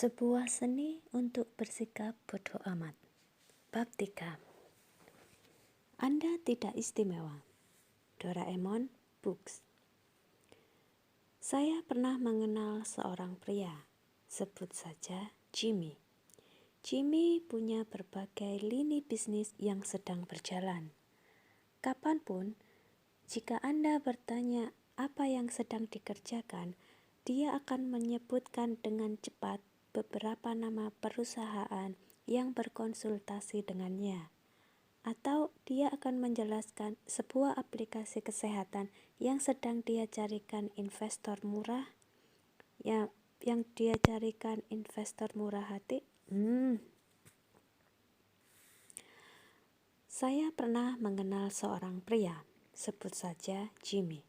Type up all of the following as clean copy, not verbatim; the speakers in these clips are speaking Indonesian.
Sebuah seni untuk bersikap bodoh amat. Bab 3. Anda tidak istimewa. Doraemon Books. Saya pernah mengenal seorang pria, sebut saja Jimmy. Jimmy punya berbagai lini bisnis yang sedang berjalan. Kapanpun, jika Anda bertanya apa yang sedang dikerjakan, dia akan menyebutkan dengan cepat beberapa nama perusahaan yang berkonsultasi dengannya, atau dia akan menjelaskan sebuah aplikasi kesehatan yang sedang dia carikan investor murah, yang dia carikan investor murah hati. Saya pernah mengenal seorang pria, sebut saja Jimmy.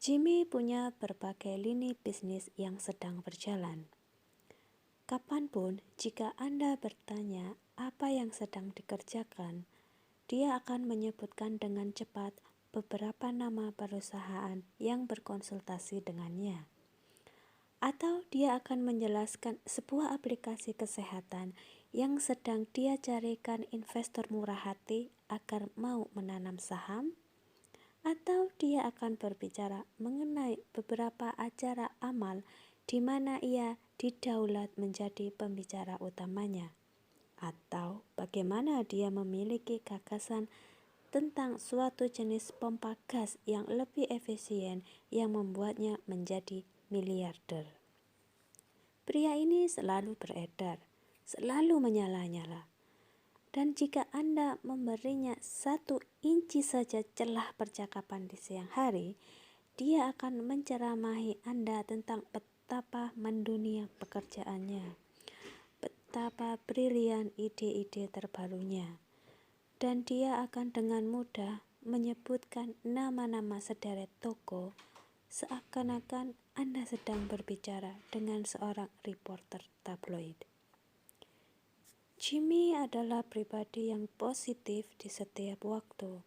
Jimmy punya berbagai lini bisnis yang sedang berjalan. Kapanpun, jika Anda bertanya apa yang sedang dikerjakan, dia akan menyebutkan dengan cepat beberapa nama perusahaan yang berkonsultasi dengannya. Atau dia akan menjelaskan sebuah aplikasi kesehatan yang sedang dia carikan investor murah hati agar mau menanam saham. Atau dia akan berbicara mengenai beberapa acara amal di mana ia didaulat menjadi pembicara utamanya, atau bagaimana dia memiliki gagasan tentang suatu jenis pompa gas yang lebih efisien yang membuatnya menjadi miliarder. Pria ini selalu beredar, selalu menyala-nyala. Dan jika Anda memberinya 1 inci saja celah percakapan di siang hari, dia akan menceramahi Anda tentang betapa mendunia pekerjaannya, betapa brilian ide-ide terbarunya, dan dia akan dengan mudah menyebutkan nama-nama sederet toko, seakan-akan Anda sedang berbicara dengan seorang reporter tabloid. Jimmy adalah pribadi yang positif di setiap waktu.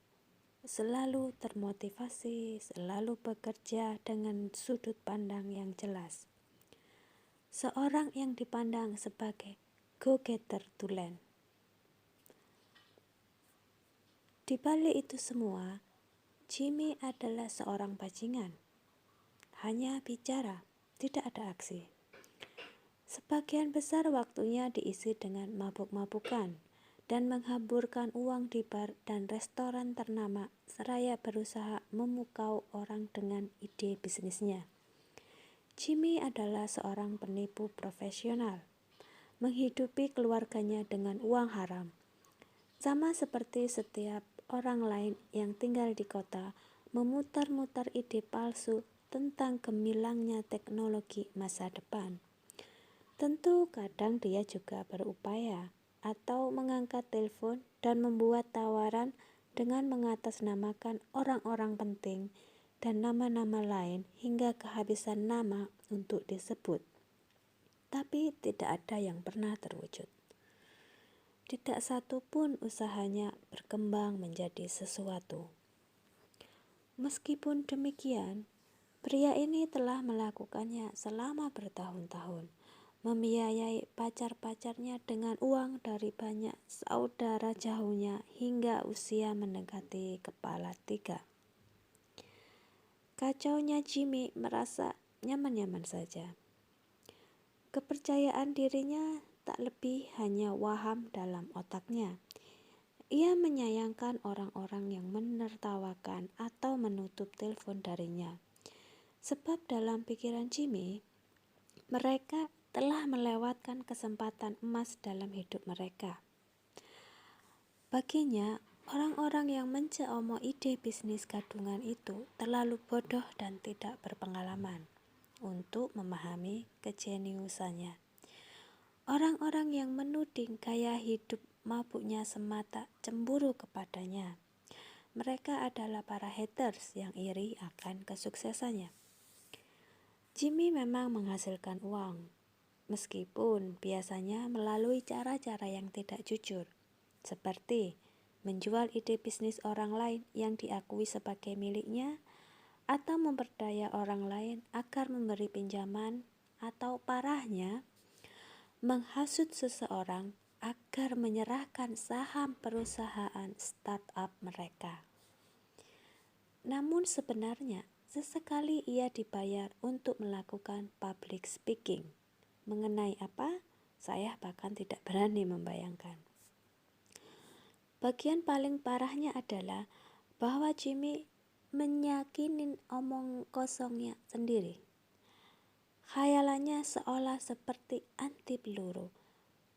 Selalu termotivasi, selalu bekerja dengan sudut pandang yang jelas. Seorang yang dipandang sebagai go-getter tulen. Di balik itu semua, Jimmy adalah seorang bajingan. Hanya bicara, tidak ada aksi. Sebagian besar waktunya diisi dengan mabuk-mabukan dan menghamburkan uang di bar dan restoran ternama seraya berusaha memukau orang dengan ide bisnisnya. Jimmy adalah seorang penipu profesional, menghidupi keluarganya dengan uang haram. Sama seperti setiap orang lain yang tinggal di kota, memutar-mutar ide palsu tentang gemilangnya teknologi masa depan. Tentu kadang dia juga berupaya atau mengangkat telepon dan membuat tawaran dengan mengatasnamakan orang-orang penting dan nama-nama lain hingga kehabisan nama untuk disebut. Tapi tidak ada yang pernah terwujud. Tidak satu pun usahanya berkembang menjadi sesuatu. Meskipun demikian, pria ini telah melakukannya selama bertahun-tahun, membiayai pacar-pacarnya dengan uang dari banyak saudara jauhnya hingga usia mendekati kepala 3. Kacaunya Jimmy merasa nyaman-nyaman saja. Kepercayaan dirinya tak lebih hanya waham dalam otaknya. Ia menyayangkan orang-orang yang menertawakan atau menutup telepon darinya. Sebab dalam pikiran Jimmy, mereka telah melewatkan kesempatan emas dalam hidup mereka. Baginya, orang-orang yang menceomoh ide bisnis gadungan itu terlalu bodoh dan tidak berpengalaman untuk memahami kejeniusannya. Orang-orang yang menuding gaya hidup mabuknya semata cemburu kepadanya. Mereka adalah para haters yang iri akan kesuksesannya. Jimmy memang menghasilkan uang, meskipun biasanya melalui cara-cara yang tidak jujur, seperti menjual ide bisnis orang lain yang diakui sebagai miliknya, atau memperdaya orang lain agar memberi pinjaman, atau parahnya, menghasut seseorang agar menyerahkan saham perusahaan startup mereka. Namun sebenarnya sesekali ia dibayar untuk melakukan public speaking. Mengenai apa? Saya bahkan tidak berani membayangkan. Bagian paling parahnya adalah bahwa Jimmy menyakini omong kosongnya sendiri. Khayalannya seolah seperti anti peluru,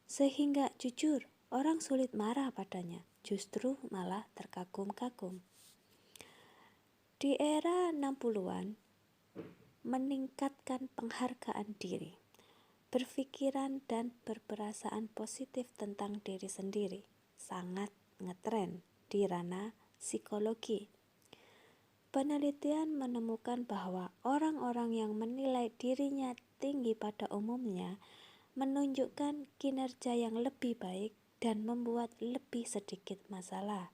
sehingga jujur orang sulit marah padanya, justru malah terkagum-kagum. Di era 60-an, meningkatkan penghargaan diri, berpikiran dan berperasaan positif tentang diri sendiri sangat ngetren di ranah psikologi. Penelitian menemukan bahwa orang-orang yang menilai dirinya tinggi pada umumnya menunjukkan kinerja yang lebih baik dan membuat lebih sedikit masalah.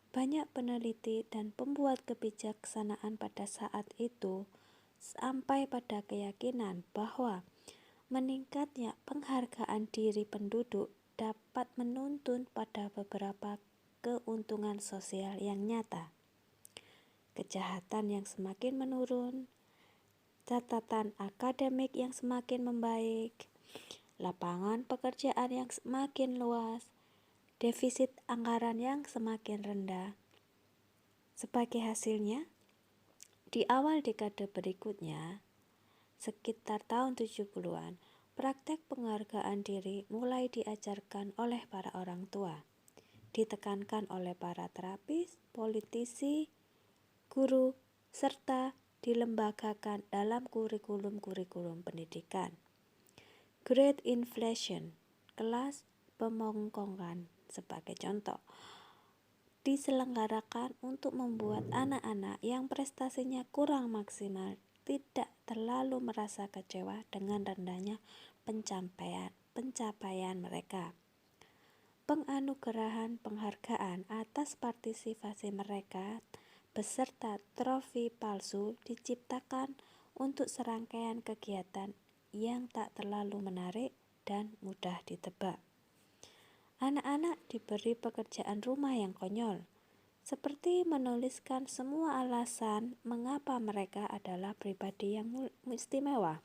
Banyak peneliti dan pembuat kebijaksanaan pada saat itu sampai pada keyakinan bahwa meningkatnya penghargaan diri penduduk dapat menuntun pada beberapa keuntungan sosial yang nyata. Kejahatan yang semakin menurun, catatan akademik yang semakin membaik, lapangan pekerjaan yang semakin luas, defisit anggaran yang semakin rendah. Sebagai hasilnya, di awal dekade berikutnya, sekitar tahun 70-an, praktek penghargaan diri mulai diajarkan oleh para orang tua, ditekankan oleh para terapis, politisi, guru, serta dilembagakan dalam kurikulum-kurikulum pendidikan. Great Inflation, kelas pemongkongan sebagai contoh, diselenggarakan untuk membuat anak-anak yang prestasinya kurang maksimal tidak terlalu merasa kecewa dengan rendahnya pencapaian mereka. Penganugerahan penghargaan atas partisipasi mereka beserta trofi palsu diciptakan untuk serangkaian kegiatan yang tak terlalu menarik dan mudah ditebak. Anak-anak diberi pekerjaan rumah yang konyol, seperti menuliskan semua alasan mengapa mereka adalah pribadi yang istimewa,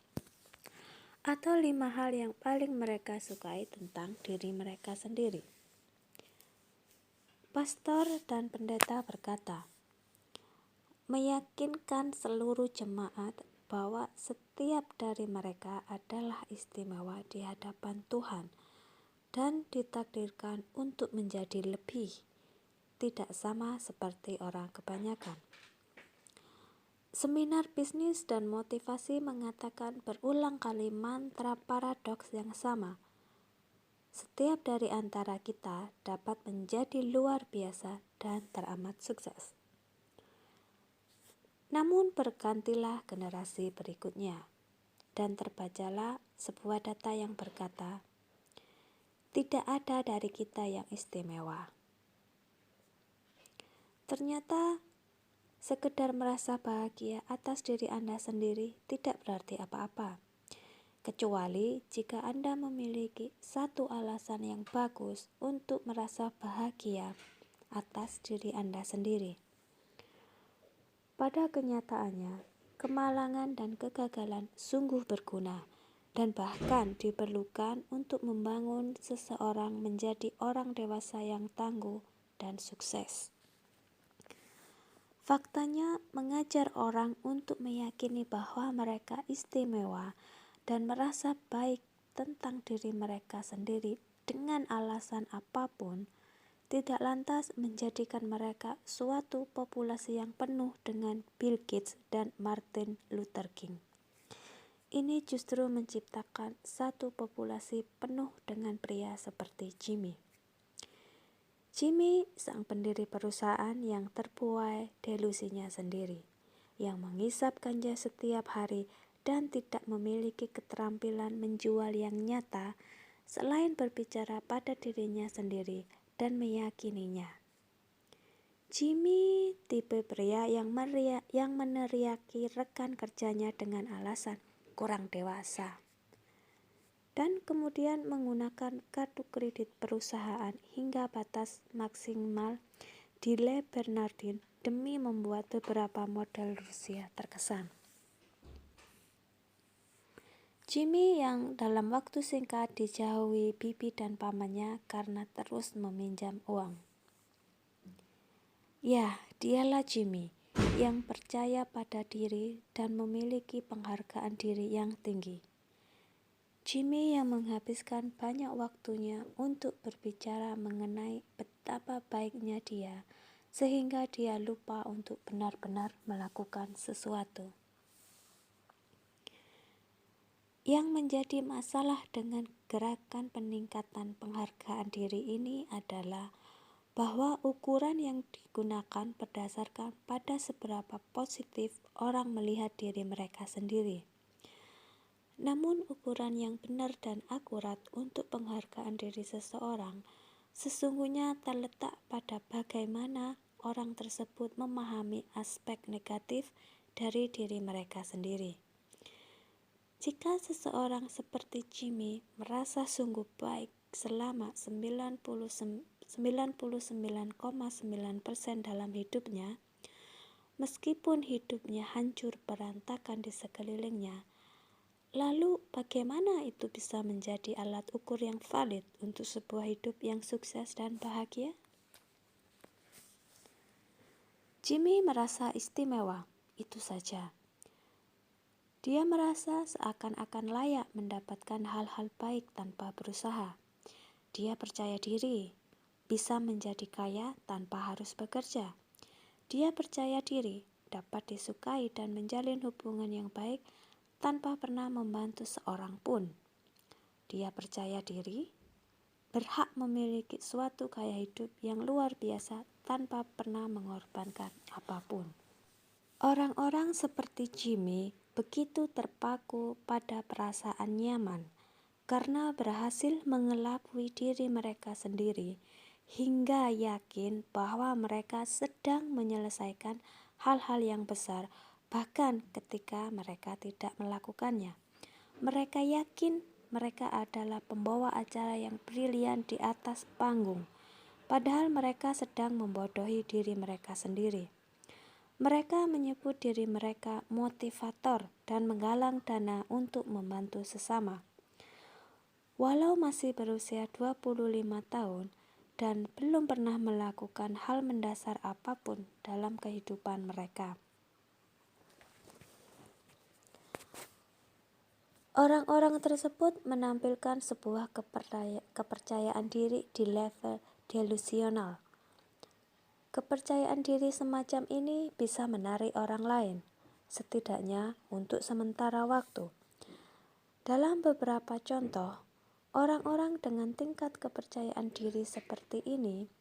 atau 5 hal yang paling mereka sukai tentang diri mereka sendiri. Pastor dan pendeta berkata, meyakinkan seluruh jemaat bahwa setiap dari mereka adalah istimewa di hadapan Tuhan dan ditakdirkan untuk menjadi lebih, tidak sama seperti orang kebanyakan. Seminar bisnis dan motivasi mengatakan berulang kali mantra paradoks yang sama. Setiap dari antara kita dapat menjadi luar biasa dan teramat sukses. Namun bergantilah generasi berikutnya, dan terbacalah sebuah data yang berkata, tidak ada dari kita yang istimewa. Ternyata, sekedar merasa bahagia atas diri Anda sendiri tidak berarti apa-apa, kecuali jika Anda memiliki satu alasan yang bagus untuk merasa bahagia atas diri Anda sendiri. Pada kenyataannya, kemalangan dan kegagalan sungguh berguna dan bahkan diperlukan untuk membangun seseorang menjadi orang dewasa yang tangguh dan sukses. Faktanya, mengajar orang untuk meyakini bahwa mereka istimewa dan merasa baik tentang diri mereka sendiri dengan alasan apapun tidak lantas menjadikan mereka suatu populasi yang penuh dengan Bill Gates dan Martin Luther King. Ini justru menciptakan satu populasi penuh dengan pria seperti Jimmy. Jimmy, sang pendiri perusahaan yang terbuai delusinya sendiri, yang menghisap ganja setiap hari dan tidak memiliki keterampilan menjual yang nyata selain berbicara pada dirinya sendiri dan meyakininya. Jimmy tipe pria yang meneriaki rekan kerjanya dengan alasan kurang dewasa. dan kemudian menggunakan kartu kredit perusahaan hingga batas maksimal di Le Bernardin demi membuat beberapa model Rusia terkesan. Jimmy yang dalam waktu singkat dijauhi bibi dan pamannya karena terus meminjam uang. Ya, dialah Jimmy yang percaya pada diri dan memiliki penghargaan diri yang tinggi. Jimmy yang menghabiskan banyak waktunya untuk berbicara mengenai betapa baiknya dia, sehingga dia lupa untuk benar-benar melakukan sesuatu. Yang menjadi masalah dengan gerakan peningkatan penghargaan diri ini adalah bahwa ukuran yang digunakan berdasarkan pada seberapa positif orang melihat diri mereka sendiri. Namun ukuran yang benar dan akurat untuk penghargaan diri seseorang sesungguhnya terletak pada bagaimana orang tersebut memahami aspek negatif dari diri mereka sendiri. Jika seseorang seperti Jimmy merasa sungguh baik selama 99,9% dalam hidupnya, meskipun hidupnya hancur berantakan di sekelilingnya, lalu bagaimana itu bisa menjadi alat ukur yang valid untuk sebuah hidup yang sukses dan bahagia? Jimmy merasa istimewa, itu saja. Dia merasa seakan-akan layak mendapatkan hal-hal baik tanpa berusaha. Dia percaya diri, bisa menjadi kaya tanpa harus bekerja. Dia percaya diri, dapat disukai dan menjalin hubungan yang baik tanpa pernah membantu seorang pun. Dia percaya diri, berhak memiliki suatu gaya hidup yang luar biasa tanpa pernah mengorbankan apapun. Orang-orang seperti Jimmy begitu terpaku pada perasaan nyaman karena berhasil mengelabui diri mereka sendiri hingga yakin bahwa mereka sedang menyelesaikan hal-hal yang besar bahkan ketika mereka tidak melakukannya. Mereka yakin mereka adalah pembawa acara yang brilian di atas panggung, padahal mereka sedang membodohi diri mereka sendiri. Mereka menyebut diri mereka motivator dan menggalang dana untuk membantu sesama. Walau masih berusia 25 tahun dan belum pernah melakukan hal mendasar apapun dalam kehidupan mereka. Orang-orang tersebut menampilkan sebuah kepercayaan diri di level delusional. Kepercayaan diri semacam ini bisa menarik orang lain, setidaknya untuk sementara waktu. Dalam beberapa contoh, orang-orang dengan tingkat kepercayaan diri seperti ini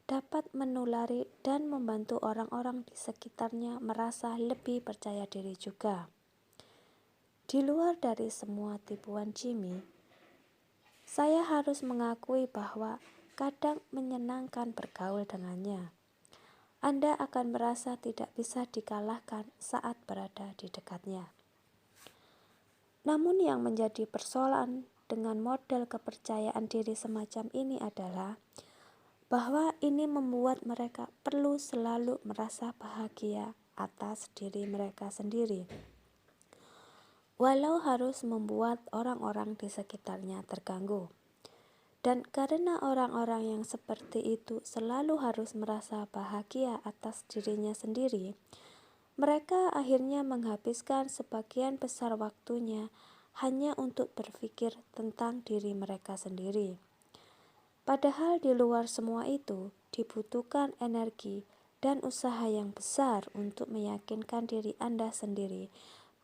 dapat menulari dan membantu orang-orang di sekitarnya merasa lebih percaya diri juga. Di luar dari semua tipuan Jimmy, saya harus mengakui bahwa kadang menyenangkan bergaul dengannya. Anda akan merasa tidak bisa dikalahkan saat berada di dekatnya. Namun yang menjadi persoalan dengan model kepercayaan diri semacam ini adalah bahwa ini membuat mereka perlu selalu merasa bahagia atas diri mereka sendiri, walau harus membuat orang-orang di sekitarnya terganggu. Dan karena orang-orang yang seperti itu selalu harus merasa bahagia atas dirinya sendiri, mereka akhirnya menghabiskan sebagian besar waktunya hanya untuk berpikir tentang diri mereka sendiri. Padahal di luar semua itu dibutuhkan energi dan usaha yang besar untuk meyakinkan diri Anda sendiri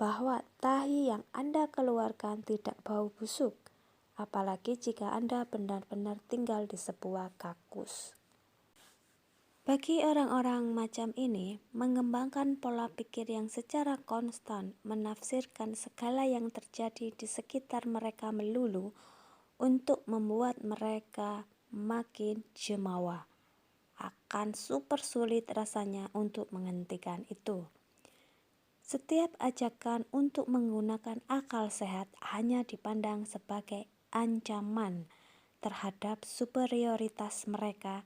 bahwa tahi yang Anda keluarkan tidak bau busuk, apalagi jika Anda benar-benar tinggal di sebuah kakus. Bagi orang-orang macam ini, mengembangkan pola pikir yang secara konstan menafsirkan segala yang terjadi di sekitar mereka melulu untuk membuat mereka makin jemawa. Akan super sulit rasanya untuk menghentikan itu. Setiap ajakan untuk menggunakan akal sehat hanya dipandang sebagai ancaman terhadap superioritas mereka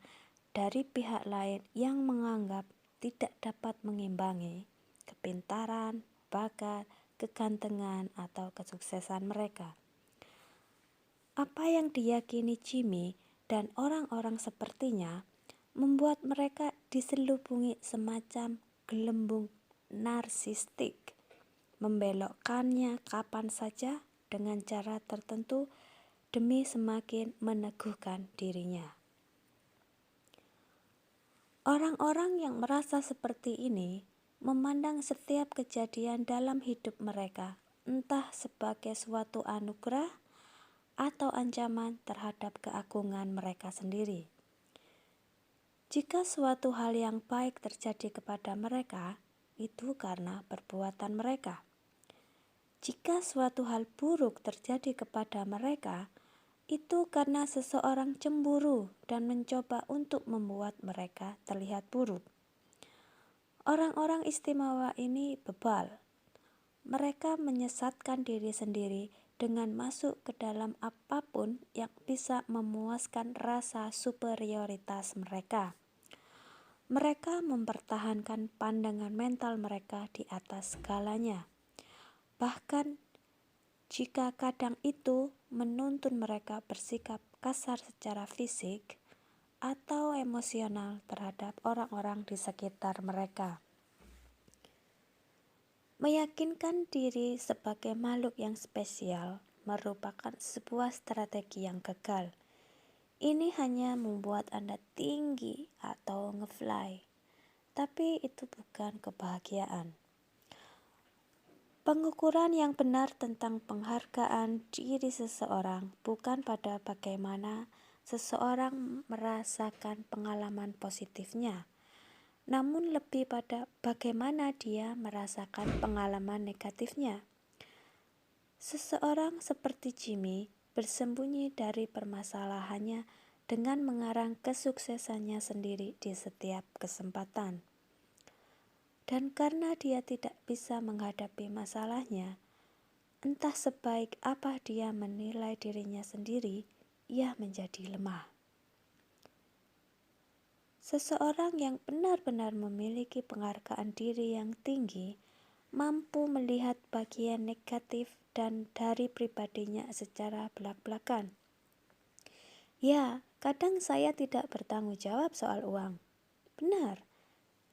dari pihak lain yang menganggap tidak dapat mengimbangi kepintaran, bakat, kegantengan, atau kesuksesan mereka. Apa yang diyakini Jimmy dan orang-orang sepertinya membuat mereka diselubungi semacam gelembung narsistik, membelokkannya kapan saja dengan cara tertentu demi semakin meneguhkan dirinya. Orang-orang yang merasa seperti ini memandang setiap kejadian dalam hidup mereka entah sebagai suatu anugerah atau ancaman terhadap keagungan mereka sendiri. Jika suatu hal yang baik terjadi kepada mereka, itu karena perbuatan mereka. Jika suatu hal buruk terjadi kepada mereka, itu karena seseorang cemburu dan mencoba untuk membuat mereka terlihat buruk. Orang-orang istimewa ini bebal. Mereka menyesatkan diri sendiri dengan masuk ke dalam apapun yang bisa memuaskan rasa superioritas mereka. Mereka mempertahankan pandangan mental mereka di atas segalanya. Bahkan jika kadang itu menuntun mereka bersikap kasar secara fisik atau emosional terhadap orang-orang di sekitar mereka. Meyakinkan diri sebagai makhluk yang spesial merupakan sebuah strategi yang gagal. Ini hanya membuat Anda tinggi atau ngefly, tapi itu bukan kebahagiaan. Pengukuran yang benar tentang penghargaan diri seseorang bukan pada bagaimana seseorang merasakan pengalaman positifnya, namun lebih pada bagaimana dia merasakan pengalaman negatifnya. Seseorang seperti Jimmy bersembunyi dari permasalahannya dengan mengarang kesuksesannya sendiri di setiap kesempatan. Dan karena dia tidak bisa menghadapi masalahnya, entah sebaik apa dia menilai dirinya sendiri, ia menjadi lemah. Seseorang yang benar-benar memiliki penghargaan diri yang tinggi mampu melihat bagian negatif dan dari pribadinya secara belak-belakan. Ya, kadang saya tidak bertanggung jawab soal uang. Benar,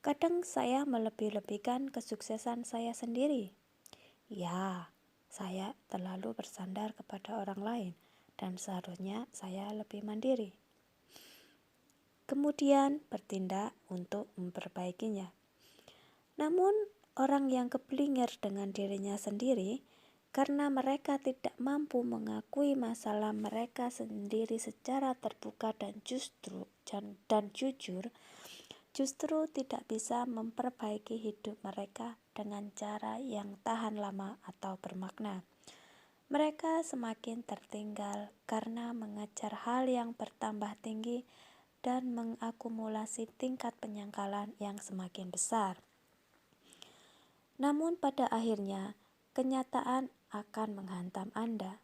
kadang saya melebih-lebihkan kesuksesan saya sendiri. Ya, saya terlalu bersandar kepada orang lain dan seharusnya saya lebih mandiri. Kemudian bertindak untuk memperbaikinya. Namun, orang yang keblinger dengan dirinya sendiri karena mereka tidak mampu mengakui masalah mereka sendiri secara terbuka dan jujur, justru tidak bisa memperbaiki hidup mereka dengan cara yang tahan lama atau bermakna. Mereka semakin tertinggal karena mengejar hal yang bertambah tinggi dan mengakumulasi tingkat penyangkalan yang semakin besar. Namun pada akhirnya, kenyataan akan menghantam Anda,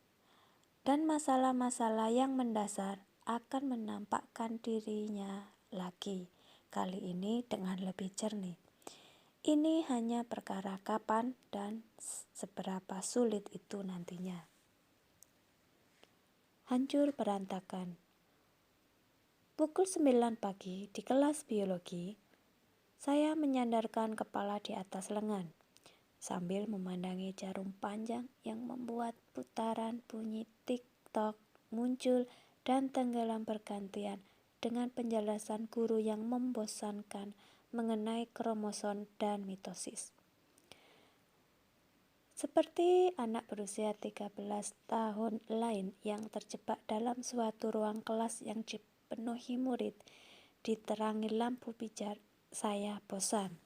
dan masalah-masalah yang mendasar akan menampakkan dirinya lagi, kali ini dengan lebih jernih. Ini hanya perkara kapan dan seberapa sulit itu nantinya. Hancur berantakan. Pukul 9 pagi di kelas biologi, saya menyandarkan kepala di atas lengan, sambil memandangi jarum panjang yang membuat putaran bunyi tik-tok muncul dan tenggelam bergantian dengan penjelasan guru yang membosankan mengenai kromosom dan mitosis. Seperti anak berusia 13 tahun lain yang terjebak dalam suatu ruang kelas yang dipenuhi murid, diterangi lampu pijar, saya bosan.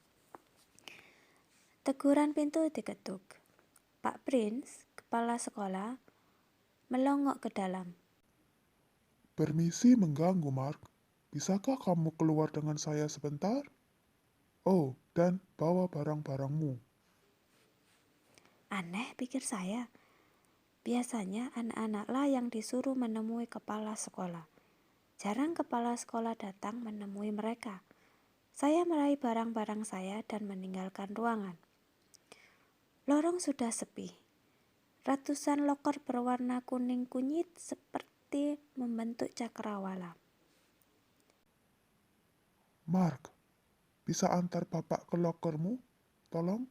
Teguran pintu diketuk. Pak Prince, kepala sekolah, melongok ke dalam. Permisi mengganggu, Mark. Bisakah kamu keluar dengan saya sebentar? Oh, dan bawa barang-barangmu. Aneh, pikir saya. Biasanya anak-anaklah yang disuruh menemui kepala sekolah. Jarang kepala sekolah datang menemui mereka. Saya meraih barang-barang saya dan meninggalkan ruangan. Lorong sudah sepi. Ratusan loker berwarna kuning kunyit seperti membentuk cakrawala. Mark, bisa antar Bapak ke lokermu? Tolong.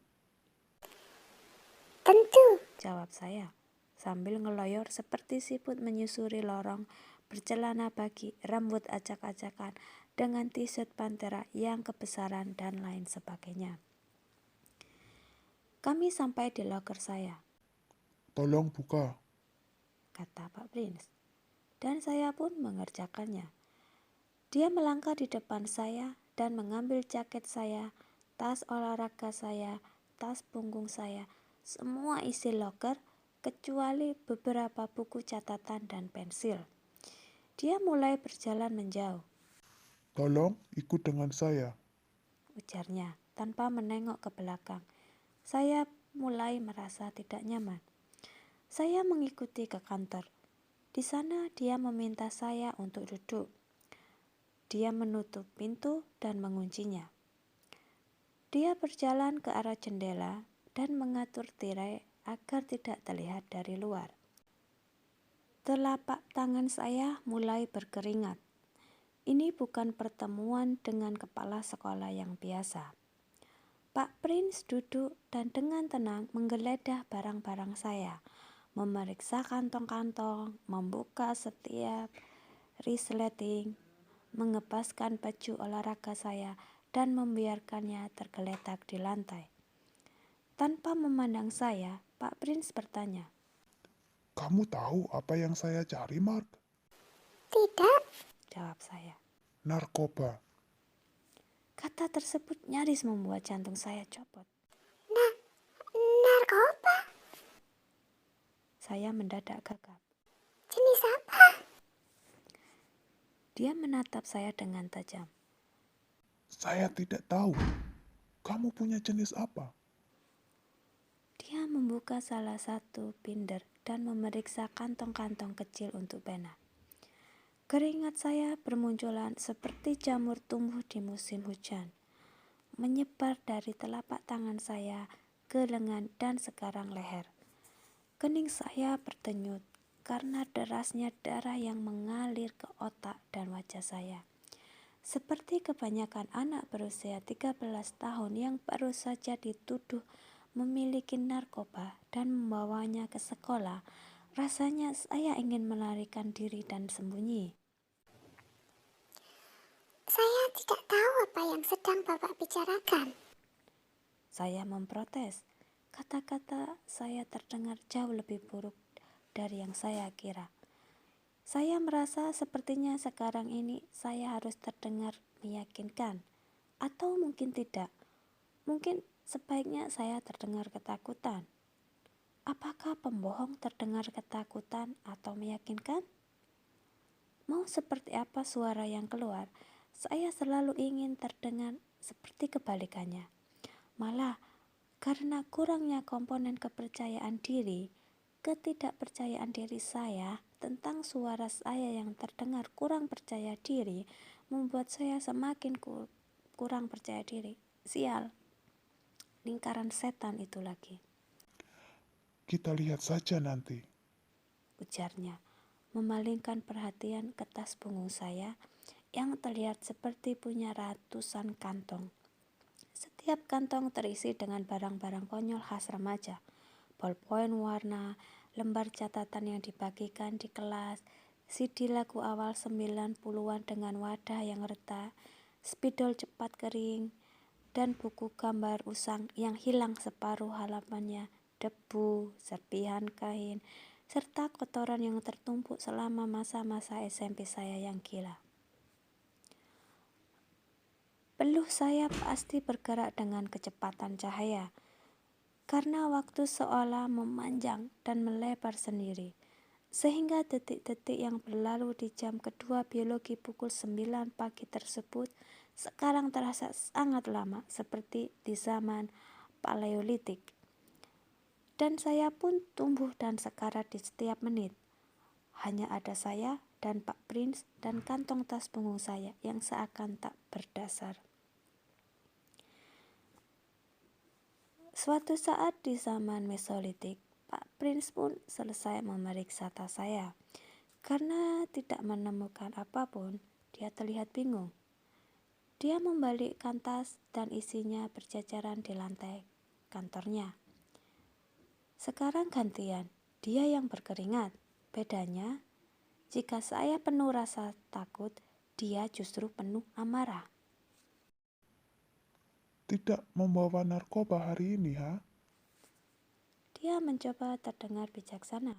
Tentu. Jawab saya, sambil ngeloyor seperti siput menyusuri lorong, bercelana bagi, rambut acak-acakan, dengan t-shirt Pantera yang kebesaran dan lain sebagainya. Kami sampai di loker saya, Tolong buka. kata Pak Prince, dan saya pun mengerjakannya. Dia melangkah di depan saya dan mengambil jaket saya, tas olahraga saya, tas punggung saya, semua isi loker, kecuali beberapa buku catatan dan pensil. Dia mulai berjalan menjauh, Tolong ikut dengan saya. ujarnya, tanpa menengok ke belakang. Saya mulai merasa tidak nyaman. Saya mengikuti ke kantor. Di sana dia meminta saya untuk duduk. Dia menutup pintu dan menguncinya. Dia berjalan ke arah jendela dan mengatur tirai agar tidak terlihat dari luar. Telapak tangan saya mulai berkeringat. Ini bukan pertemuan dengan kepala sekolah yang biasa. Pak Prince duduk dan dengan tenang menggeledah barang-barang saya, memeriksa kantong-kantong, membuka setiap resleting, mengepaskan baju olahraga saya, dan membiarkannya tergeletak di lantai. Tanpa memandang saya, Pak Prince bertanya, Kamu tahu apa yang saya cari, Mark? Tidak. jawab saya. Narkoba. Kata tersebut nyaris membuat jantung saya copot. Narkoba? Saya mendadak gagap. Jenis apa? Dia menatap saya dengan tajam. Saya tidak tahu. Kamu punya jenis apa? Dia membuka salah satu binder dan memeriksa kantong-kantong kecil untuk pena. Keringat saya bermunculan seperti jamur tumbuh di musim hujan, menyebar dari telapak tangan saya ke lengan dan sekarang leher. Kening saya berdenyut karena derasnya darah yang mengalir ke otak dan wajah saya. Seperti kebanyakan anak berusia 13 tahun yang baru saja dituduh memiliki narkoba dan membawanya ke sekolah, rasanya saya ingin melarikan diri dan sembunyi. Saya tidak tahu apa yang sedang Bapak bicarakan. Saya memprotes. Kata-kata saya terdengar jauh lebih buruk dari yang saya kira. Saya merasa sepertinya sekarang ini saya harus terdengar meyakinkan, atau mungkin tidak. Mungkin sebaiknya saya terdengar ketakutan. Apakah pembohong terdengar ketakutan atau meyakinkan? Mau seperti apa suara yang keluar, saya selalu ingin terdengar seperti kebalikannya. Malah, karena kurangnya komponen kepercayaan diri, ketidakpercayaan diri saya tentang suara saya yang terdengar kurang percaya diri membuat saya semakin kurang percaya diri. Sial, lingkaran setan itu lagi, Kita lihat saja nanti. ujarnya, memalingkan perhatian ke tas punggung saya yang terlihat seperti punya ratusan kantong. Setiap kantong terisi dengan barang-barang konyol khas remaja, bolpoin warna, lembar catatan yang dibagikan di kelas, CD lagu awal 90-an dengan wadah yang retak, spidol cepat kering, dan buku gambar usang yang hilang separuh halamannya, debu, serpihan kain, serta kotoran yang tertumpuk selama masa-masa SMP saya yang gila. Peluh saya pasti bergerak dengan kecepatan cahaya, karena waktu seolah memanjang dan melebar sendiri, sehingga detik-detik yang berlalu di jam kedua biologi pukul 9 pagi tersebut sekarang terasa sangat lama seperti di zaman Paleolitik. Dan saya pun tumbuh dan sekarat di setiap menit. Hanya ada saya dan Pak Prince dan kantong tas punggung saya yang seakan tak berdasar. Suatu saat di zaman Mesolitik, Pak Prince pun selesai memeriksa tas saya. Karena tidak menemukan apapun, dia terlihat bingung. Dia membalikkan tas dan isinya berjajaran di lantai kantornya. Sekarang gantian, dia yang berkeringat. Bedanya, jika saya penuh rasa takut, dia justru penuh amarah. Tidak membawa narkoba hari ini, ha? Dia mencoba terdengar bijaksana.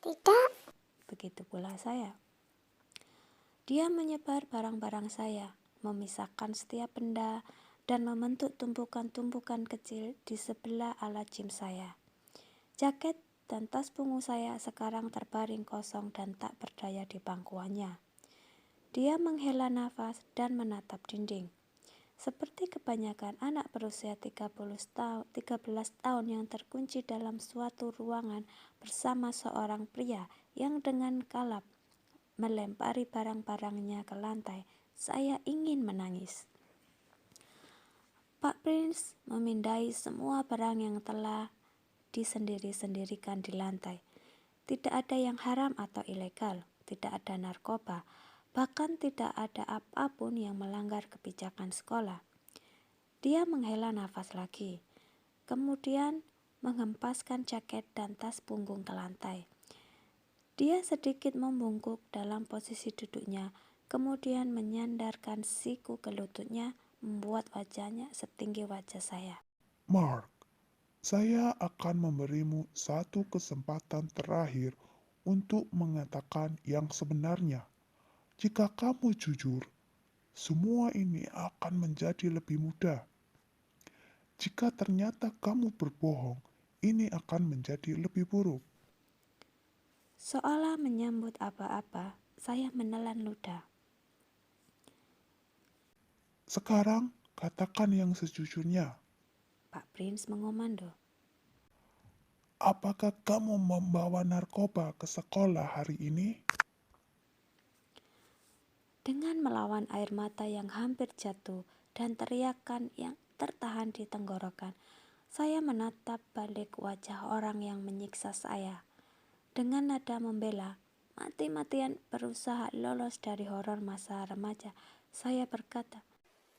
Tidak, Begitu pula saya. Dia menyebar barang-barang saya, memisahkan setiap benda, dan membentuk tumpukan-tumpukan kecil di sebelah alat gym saya. Jaket dan tas punggung saya sekarang terbaring kosong dan tak berdaya di pangkuannya. Dia menghela nafas dan menatap dinding. Seperti kebanyakan anak berusia 13 tahun yang terkunci dalam suatu ruangan bersama seorang pria yang dengan kalap melempari barang-barangnya ke lantai, saya ingin menangis. Pak Prince memindai semua barang yang telah disendiri-sendirikan di lantai. Tidak ada yang haram atau ilegal, tidak ada narkoba, bahkan tidak ada apapun yang melanggar kebijakan sekolah. Dia menghela nafas lagi, kemudian menghempaskan jaket dan tas punggung ke lantai. Dia sedikit membungkuk dalam posisi duduknya, kemudian menyandarkan siku ke lututnya, membuat wajahnya setinggi wajah saya. Mark, saya akan memberimu satu kesempatan terakhir untuk mengatakan yang sebenarnya. Jika kamu jujur, semua ini akan menjadi lebih mudah. Jika ternyata kamu berbohong, ini akan menjadi lebih buruk. Seolah menyambut apa-apa, saya menelan ludah. Sekarang, katakan yang sejujurnya. Pak Prince mengomando. Apakah kamu membawa narkoba ke sekolah hari ini? Dengan melawan air mata yang hampir jatuh dan teriakan yang tertahan di tenggorokan, saya menatap balik wajah orang yang menyiksa saya. Dengan nada membela, mati-matian berusaha lolos dari horor masa remaja, saya berkata,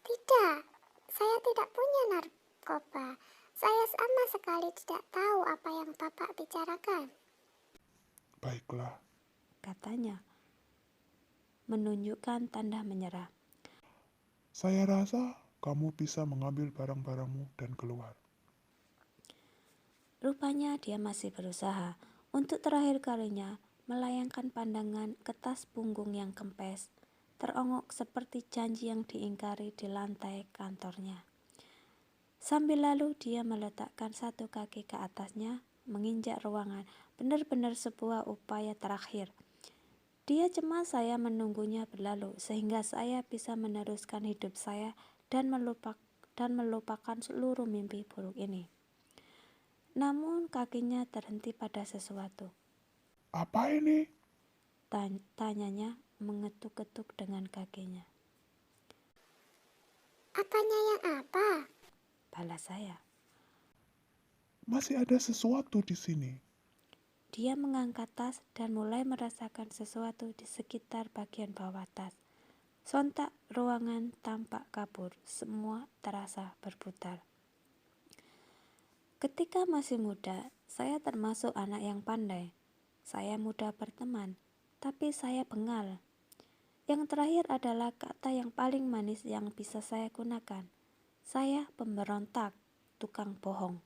tidak. Saya tidak punya narkoba. Saya sama sekali tidak tahu apa yang Bapak bicarakan. Baiklah, katanya, menunjukkan tanda menyerah. saya rasa kamu bisa mengambil barang-barangmu dan keluar. Rupanya dia masih berusaha untuk terakhir kalinya melayangkan pandangan ke tas punggung yang kempes, terongok seperti janji yang diingkari di lantai kantornya. Sambil lalu dia meletakkan satu kaki ke atasnya, menginjak ruangan, benar-benar sebuah upaya terakhir. Dia cemas saya menunggunya berlalu, sehingga saya bisa meneruskan hidup saya dan melupakan seluruh mimpi buruk ini. Namun kakinya terhenti pada sesuatu. Apa ini? Tanyanya mengetuk-ketuk dengan kakinya. Apanya yang apa? Balas saya. Masih ada sesuatu di sini. Dia mengangkat tas dan mulai merasakan sesuatu di sekitar bagian bawah tas. Sontak ruangan tampak kabur, semua terasa berputar. Ketika masih muda, saya termasuk anak yang pandai. Saya mudah berteman, tapi saya bengal. Yang terakhir adalah kata yang paling manis yang bisa saya gunakan. Saya pemberontak, tukang bohong,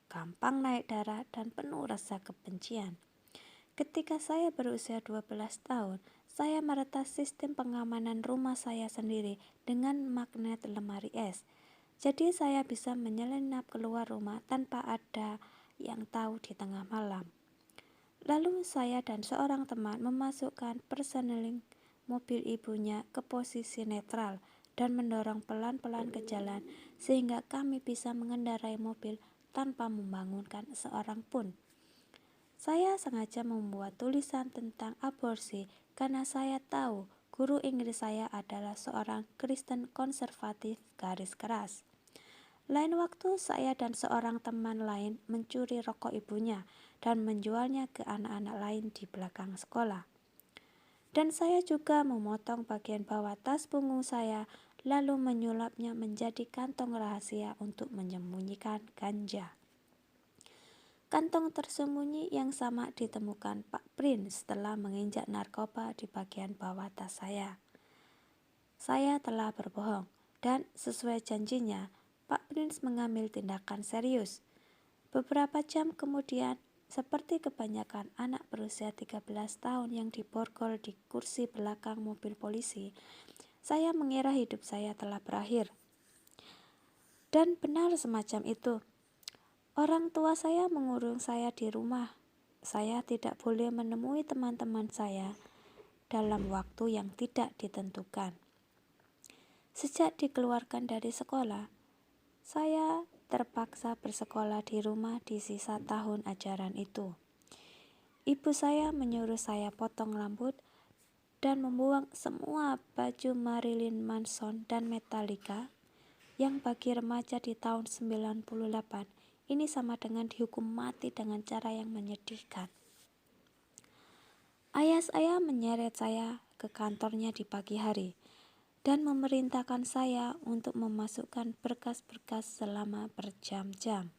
gampang naik darah dan penuh rasa kebencian. Ketika saya berusia 12 tahun, saya meretas sistem pengamanan rumah saya sendiri dengan magnet lemari es. Jadi saya bisa menyelinap keluar rumah tanpa ada yang tahu di tengah malam. Lalu saya dan seorang teman memasukkan perseneling mobil ibunya ke posisi netral dan mendorong pelan-pelan ke jalan sehingga kami bisa mengendarai mobil tanpa membangunkan seorang pun. Saya sengaja membuat tulisan tentang aborsi karena saya tahu guru Inggris saya adalah seorang Kristen konservatif garis keras. Lain waktu saya dan seorang teman lain mencuri rokok ibunya dan menjualnya ke anak-anak lain di belakang sekolah. Dan saya juga memotong bagian bawah tas punggung saya lalu menyulapnya menjadi kantong rahasia untuk menyembunyikan ganja. Kantong tersembunyi yang sama ditemukan Pak Prince setelah menginjak narkoba di bagian bawah tas saya. Saya telah berbohong dan sesuai janjinya, Pak Prince mengambil tindakan serius. Beberapa jam kemudian, seperti kebanyakan anak berusia 13 tahun yang diborgol di kursi belakang mobil polisi, saya mengira hidup saya telah berakhir. Dan benar semacam itu. Orang tua saya mengurung saya di rumah. Saya tidak boleh menemui teman-teman saya dalam waktu yang tidak ditentukan. Sejak dikeluarkan dari sekolah, saya terpaksa bersekolah di rumah di sisa tahun ajaran itu. Ibu saya menyuruh saya potong rambut dan membuang semua baju Marilyn Manson dan Metallica yang bagi remaja di tahun 98 ini sama dengan dihukum mati dengan cara yang menyedihkan. Ayah saya menyeret saya ke kantornya di pagi hari dan memerintahkan saya untuk memasukkan berkas-berkas selama berjam-jam.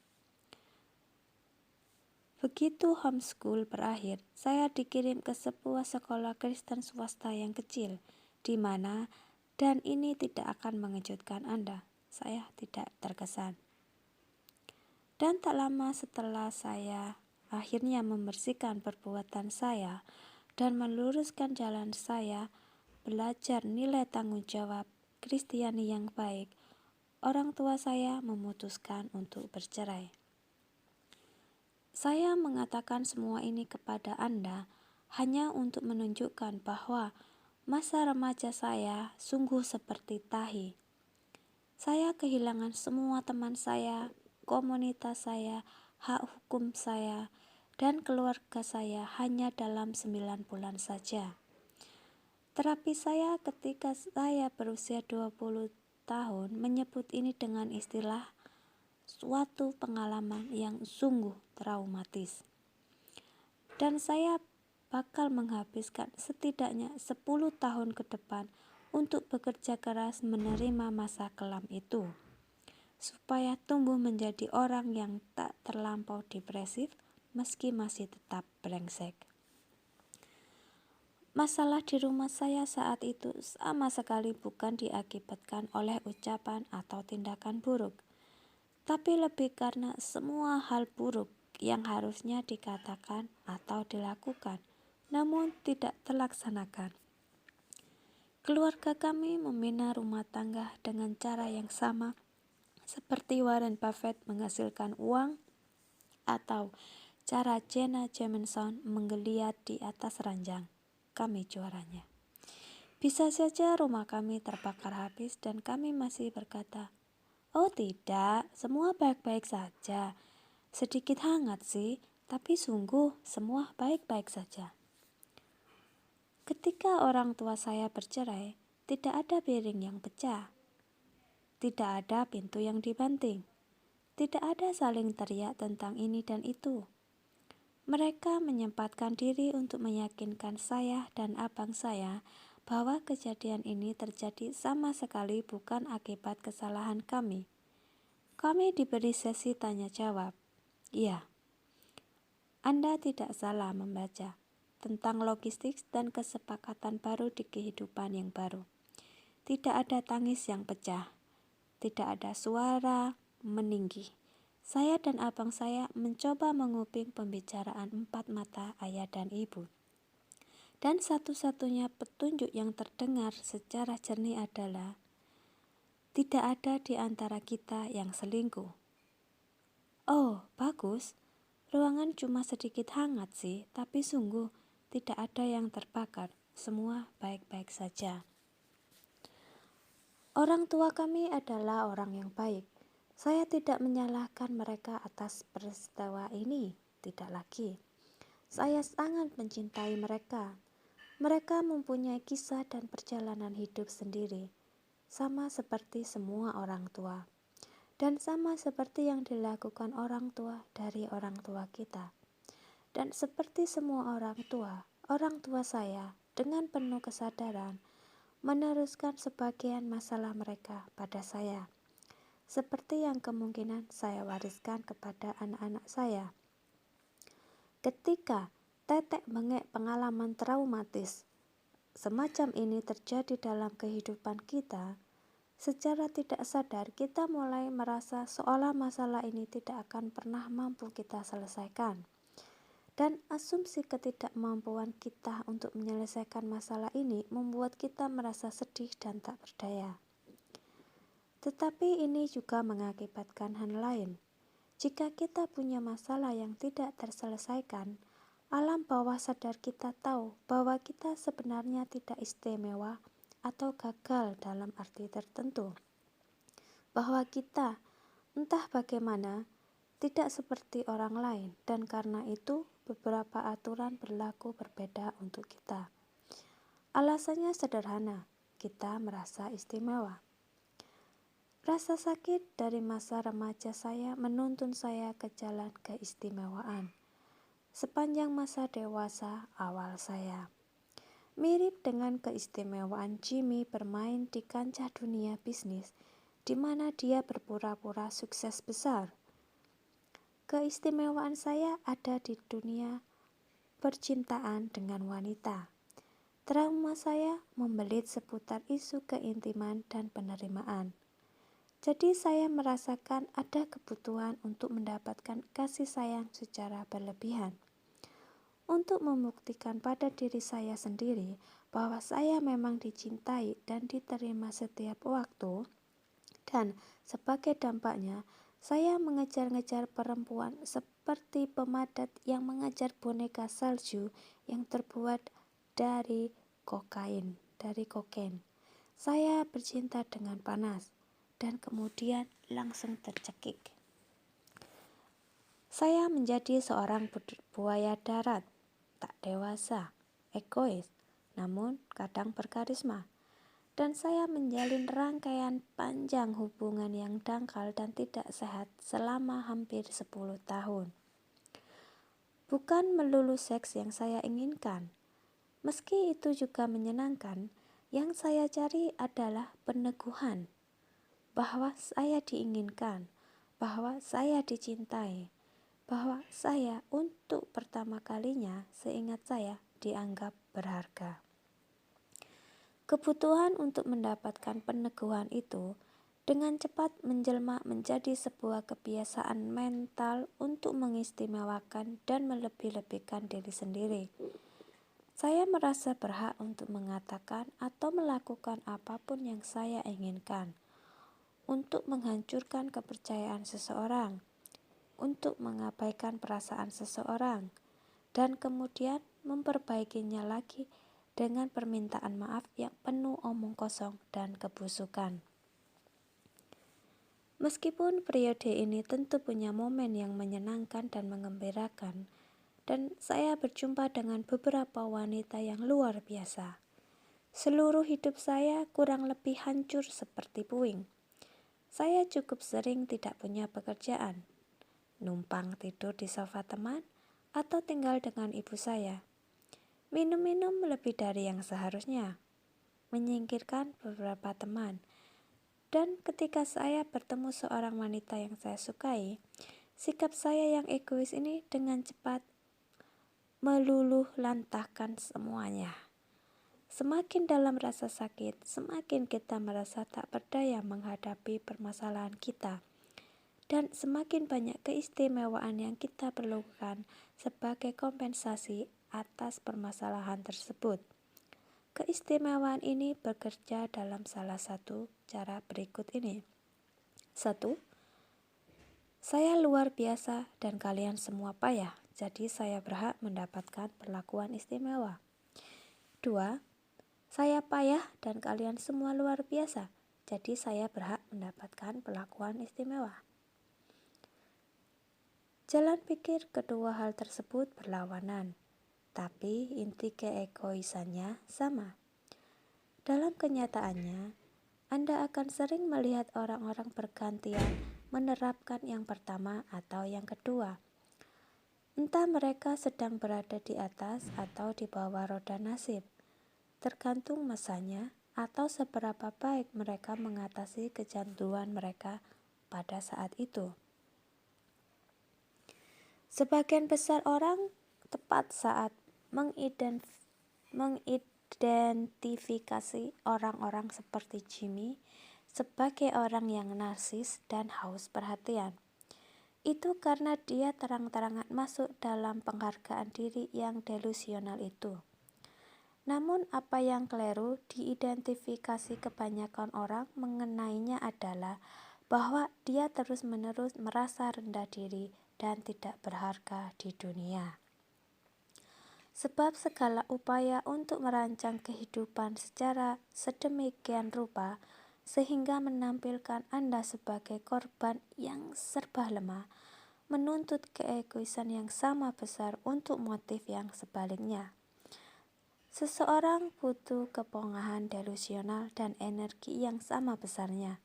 Begitu homeschool berakhir, saya dikirim ke sebuah sekolah Kristen swasta yang kecil, di mana, dan ini tidak akan mengejutkan Anda, saya tidak terkesan. Dan tak lama setelah saya akhirnya membersihkan perbuatan saya dan meluruskan jalan saya belajar nilai tanggung jawab Kristiani yang baik, orang tua saya memutuskan untuk bercerai. Saya mengatakan semua ini kepada Anda hanya untuk menunjukkan bahwa masa remaja saya sungguh seperti tahi. Saya kehilangan semua teman saya, komunitas saya, hak hukum saya, dan keluarga saya hanya dalam 9 bulan saja. Terapi saya ketika saya berusia 20 tahun menyebut ini dengan istilah suatu pengalaman yang sungguh traumatis. Dan saya bakal menghabiskan setidaknya 10 tahun ke depan untuk bekerja keras menerima masa kelam itu, supaya tumbuh menjadi orang yang tak terlampau depresif meski masih tetap brengsek. Masalah di rumah saya saat itu sama sekali bukan diakibatkan oleh ucapan atau tindakan buruk, tapi lebih karena semua hal buruk yang harusnya dikatakan atau dilakukan, namun tidak terlaksanakan. Keluarga kami membina rumah tangga dengan cara yang sama seperti Warren Buffett menghasilkan uang atau cara Jenna Jameson menggeliat di atas ranjang. Kami juaranya. Bisa saja rumah kami terbakar habis dan kami masih berkata, "Oh tidak, semua baik-baik saja. Sedikit hangat sih, tapi sungguh semua baik-baik saja." Ketika orang tua saya bercerai, tidak ada piring yang pecah. Tidak ada pintu yang dibanting. Tidak ada saling teriak tentang ini dan itu. Mereka menyempatkan diri untuk meyakinkan saya dan abang saya bahwa kejadian ini terjadi sama sekali bukan akibat kesalahan kami. Kami diberi sesi tanya jawab. Iya, Anda tidak salah membaca tentang logistik dan kesepakatan baru di kehidupan yang baru. Tidak ada tangis yang pecah. Tidak ada suara meninggi. Saya dan abang saya mencoba menguping pembicaraan empat mata ayah dan ibu. Dan satu-satunya petunjuk yang terdengar secara jernih adalah tidak ada di antara kita yang selingkuh. Oh, bagus. Ruangan cuma sedikit hangat sih, tapi sungguh tidak ada yang terbakar. Semua baik-baik saja. Orang tua kami adalah orang yang baik. Saya tidak menyalahkan mereka atas peristiwa ini, tidak lagi. Saya sangat mencintai mereka. Mereka mempunyai kisah dan perjalanan hidup sendiri, sama seperti semua orang tua, dan sama seperti yang dilakukan orang tua dari orang tua kita. Dan seperti semua orang tua saya dengan penuh kesadaran meneruskan sebagian masalah mereka pada saya, seperti yang kemungkinan saya wariskan kepada anak-anak saya. Ketika tetek bengek pengalaman traumatis semacam ini terjadi dalam kehidupan kita, secara tidak sadar kita mulai merasa seolah masalah ini tidak akan pernah mampu kita selesaikan. Dan asumsi ketidakmampuan kita untuk menyelesaikan masalah ini membuat kita merasa sedih dan tak berdaya. Tetapi ini juga mengakibatkan hal lain. Jika kita punya masalah yang tidak terselesaikan, alam bawah sadar kita tahu bahwa kita sebenarnya tidak istimewa atau gagal dalam arti tertentu. Bahwa kita, entah bagaimana, tidak seperti orang lain, dan karena itu beberapa aturan berlaku berbeda untuk kita. Alasannya sederhana, kita merasa istimewa. Rasa sakit dari masa remaja saya menuntun saya ke jalan keistimewaan. Sepanjang masa dewasa awal saya, mirip dengan keistimewaan Jimmy bermain di kancah dunia bisnis, di mana dia berpura-pura sukses besar. Keistimewaan saya ada di dunia percintaan dengan wanita. Trauma saya membelit seputar isu keintiman dan penerimaan. Jadi saya merasakan ada kebutuhan untuk mendapatkan kasih sayang secara berlebihan. Untuk membuktikan pada diri saya sendiri bahwa saya memang dicintai dan diterima setiap waktu, dan sebagai dampaknya, saya mengejar-ngejar perempuan seperti pemadat yang mengejar boneka salju yang terbuat dari kokain. Saya bercinta dengan panas dan kemudian langsung tercekik. Saya menjadi seorang buaya darat, tak dewasa, egois, namun kadang berkarisma. Dan saya menjalin rangkaian panjang hubungan yang dangkal dan tidak sehat selama hampir 10 tahun. Bukan melulu seks yang saya inginkan. Meski itu juga menyenangkan, yang saya cari adalah peneguhan bahwa saya diinginkan, bahwa saya dicintai, bahwa saya untuk pertama kalinya seingat saya dianggap berharga. Kebutuhan untuk mendapatkan peneguhan itu dengan cepat menjelma menjadi sebuah kebiasaan mental untuk mengistimewakan dan melebih-lebihkan diri sendiri. Saya merasa berhak untuk mengatakan atau melakukan apapun yang saya inginkan, untuk menghancurkan kepercayaan seseorang, untuk mengabaikan perasaan seseorang, dan kemudian memperbaikinya lagi dengan permintaan maaf yang penuh omong kosong dan kebusukan. Meskipun periode ini tentu punya momen yang menyenangkan dan menggembirakan, dan saya berjumpa dengan beberapa wanita yang luar biasa. Seluruh hidup saya kurang lebih hancur seperti puing. Saya cukup sering tidak punya pekerjaan, numpang tidur di sofa teman, atau tinggal dengan ibu saya. Minum-minum lebih dari yang seharusnya, menyingkirkan beberapa teman. Dan ketika saya bertemu seorang wanita yang saya sukai, sikap saya yang egois ini dengan cepat meluluh lantahkan semuanya. Semakin dalam rasa sakit, semakin kita merasa tak berdaya menghadapi permasalahan kita. Dan semakin banyak keistimewaan yang kita perlukan sebagai kompensasi atas permasalahan tersebut. Keistimewaan ini bekerja dalam salah satu cara berikut ini. 1. Saya luar biasa dan kalian semua payah, jadi saya berhak mendapatkan perlakuan istimewa. 2. Saya payah dan kalian semua luar biasa, jadi saya berhak mendapatkan perlakuan istimewa. Jalan pikir kedua hal tersebut berlawanan, tapi inti keegoisannya sama. Dalam kenyataannya, Anda akan sering melihat orang-orang bergantian menerapkan yang pertama atau yang kedua. Entah mereka sedang berada di atas atau di bawah roda nasib, tergantung masanya atau seberapa baik mereka mengatasi kecanduan mereka pada saat itu. Sebagian besar orang tepat saat mengidentifikasi orang-orang seperti Jimmy sebagai orang yang narsis dan haus perhatian. Itu karena dia terang-terangan masuk dalam penghargaan diri yang delusional itu. Namun apa yang keliru diidentifikasi kebanyakan orang mengenainya adalah bahwa dia terus-menerus merasa rendah diri dan tidak berharga di dunia. Sebab segala upaya untuk merancang kehidupan secara sedemikian rupa sehingga menampilkan Anda sebagai korban yang serba lemah, menuntut keegoisan yang sama besar untuk motif yang sebaliknya. Seseorang butuh kepongahan delusional dan energi yang sama besarnya,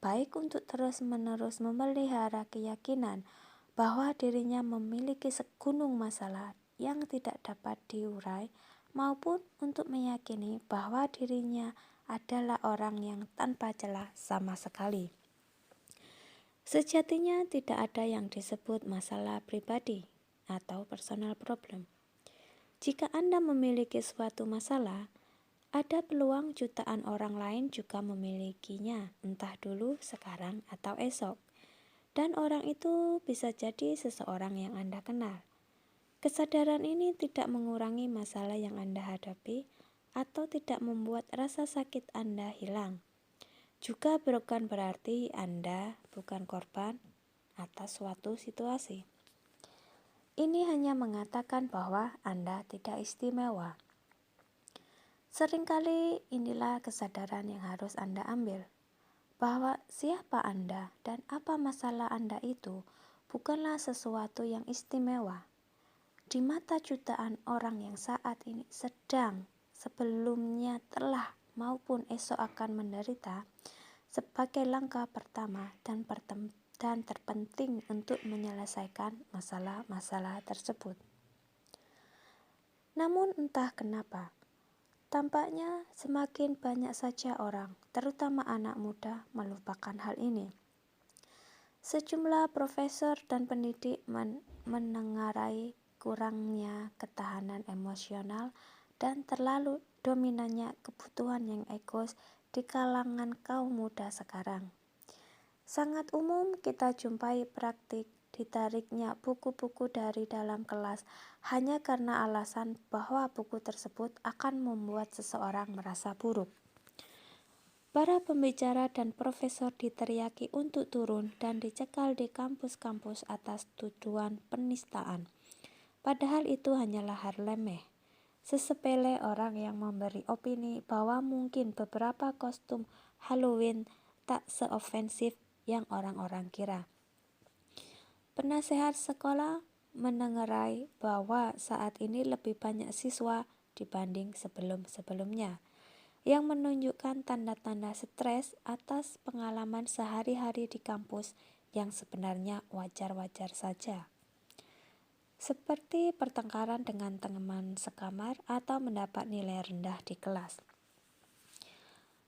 baik untuk terus-menerus memelihara keyakinan bahwa dirinya memiliki segunung masalah yang tidak dapat diurai, maupun untuk meyakini bahwa dirinya adalah orang yang tanpa celah sama sekali. Sejatinya tidak ada yang disebut masalah pribadi atau personal problem. Jika Anda memiliki suatu masalah, ada peluang jutaan orang lain juga memilikinya, entah dulu, sekarang, atau esok. Dan orang itu bisa jadi seseorang yang Anda kenal. Kesadaran ini tidak mengurangi masalah yang Anda hadapi atau tidak membuat rasa sakit Anda hilang. Juga bukan berarti Anda bukan korban atas suatu situasi. Ini hanya mengatakan bahwa Anda tidak istimewa. Seringkali inilah kesadaran yang harus Anda ambil, bahwa siapa Anda dan apa masalah Anda itu bukanlah sesuatu yang istimewa. Di mata jutaan orang yang saat ini sedang, sebelumnya telah, maupun esok akan menderita, sebagai langkah pertama dan terpenting untuk menyelesaikan masalah-masalah tersebut. Namun entah kenapa, tampaknya semakin banyak saja orang, terutama anak muda, melupakan hal ini. Sejumlah profesor dan pendidik menengarai kurangnya ketahanan emosional dan terlalu dominannya kebutuhan yang egois di kalangan kaum muda sekarang. Sangat umum kita jumpai praktik ditariknya buku-buku dari dalam kelas hanya karena alasan bahwa buku tersebut akan membuat seseorang merasa buruk. Para pembicara dan profesor diteriaki untuk turun dan dicekal di kampus-kampus atas tuduhan penistaan. Padahal itu hanyalah hal remeh. Sesepele orang yang memberi opini bahwa mungkin beberapa kostum Halloween tak seofensif yang orang-orang kira. Penasehat sekolah menengarai bahwa saat ini lebih banyak siswa dibanding sebelum-sebelumnya yang menunjukkan tanda-tanda stres atas pengalaman sehari-hari di kampus yang sebenarnya wajar-wajar saja. Seperti pertengkaran dengan teman sekamar atau mendapat nilai rendah di kelas.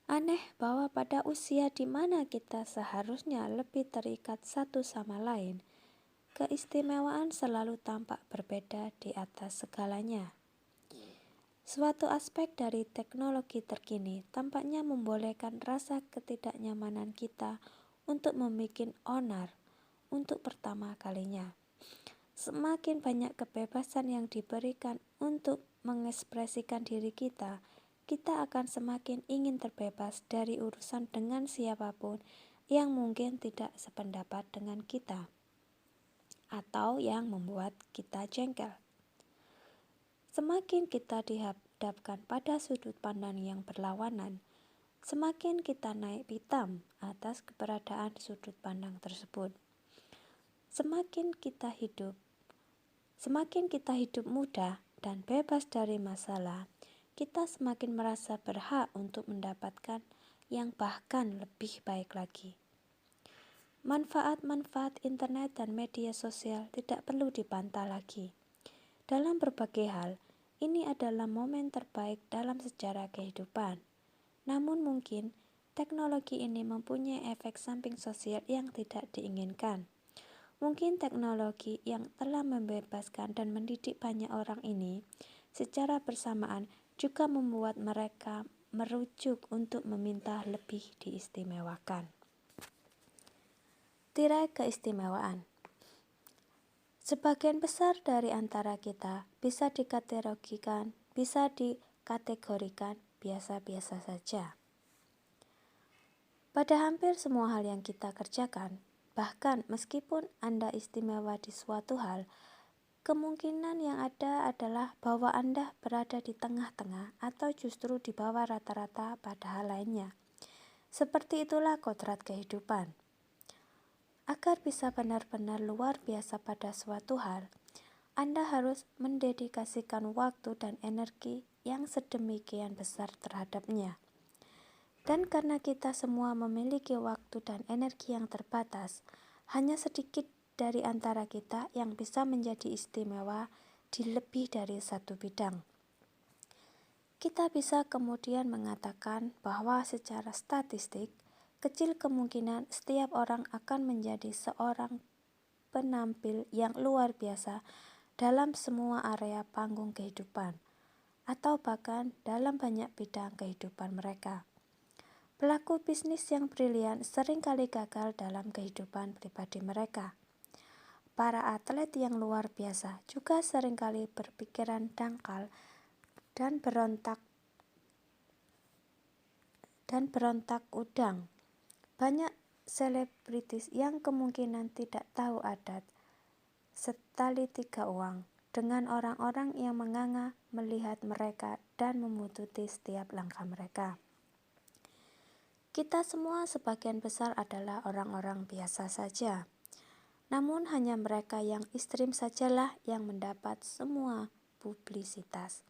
Aneh bahwa pada usia di mana kita seharusnya lebih terikat satu sama lain, keistimewaan selalu tampak berbeda di atas segalanya. Suatu aspek dari teknologi terkini tampaknya membolehkan rasa ketidaknyamanan kita untuk membuat onar untuk pertama kalinya. Semakin banyak kebebasan yang diberikan untuk mengekspresikan diri kita akan semakin ingin terbebas dari urusan dengan siapapun yang mungkin tidak sependapat dengan kita atau yang membuat kita jengkel. Semakin kita dihadapkan pada sudut pandang yang berlawanan, semakin kita naik pitam atas keberadaan sudut pandang tersebut. Semakin kita hidup mudah dan bebas dari masalah, kita semakin merasa berhak untuk mendapatkan yang bahkan lebih baik lagi. Manfaat-manfaat internet dan media sosial tidak perlu dibantah lagi. Dalam berbagai hal, ini adalah momen terbaik dalam sejarah kehidupan. Namun mungkin teknologi ini mempunyai efek samping sosial yang tidak diinginkan. Mungkin teknologi yang telah membebaskan dan mendidik banyak orang ini secara bersamaan juga membuat mereka merujuk untuk meminta lebih diistimewakan. Tirai keistimewaan. Sebagian besar dari antara kita bisa dikategorikan biasa-biasa saja. Pada hampir semua hal yang kita kerjakan, bahkan meskipun Anda istimewa di suatu hal, kemungkinan yang ada adalah bahwa Anda berada di tengah-tengah atau justru di bawah rata-rata pada hal lainnya. Seperti itulah kodrat kehidupan. Agar bisa benar-benar luar biasa pada suatu hal, Anda harus mendedikasikan waktu dan energi yang sedemikian besar terhadapnya. Dan karena kita semua memiliki waktu dan energi yang terbatas, hanya sedikit dari antara kita yang bisa menjadi istimewa di lebih dari satu bidang. Kita bisa kemudian mengatakan bahwa secara statistik, kecil kemungkinan setiap orang akan menjadi seorang penampil yang luar biasa dalam semua area panggung kehidupan, atau bahkan dalam banyak bidang kehidupan mereka. Pelaku bisnis yang brilian seringkali gagal dalam kehidupan pribadi mereka. Para atlet yang luar biasa juga seringkali berpikiran dangkal dan berontak udang. Banyak selebritis yang kemungkinan tidak tahu adat setali tiga uang dengan orang-orang yang menganga melihat mereka dan memututi setiap langkah mereka. Kita semua sebagian besar adalah orang-orang biasa saja. Namun hanya mereka yang ekstrim sajalah yang mendapat semua publisitas.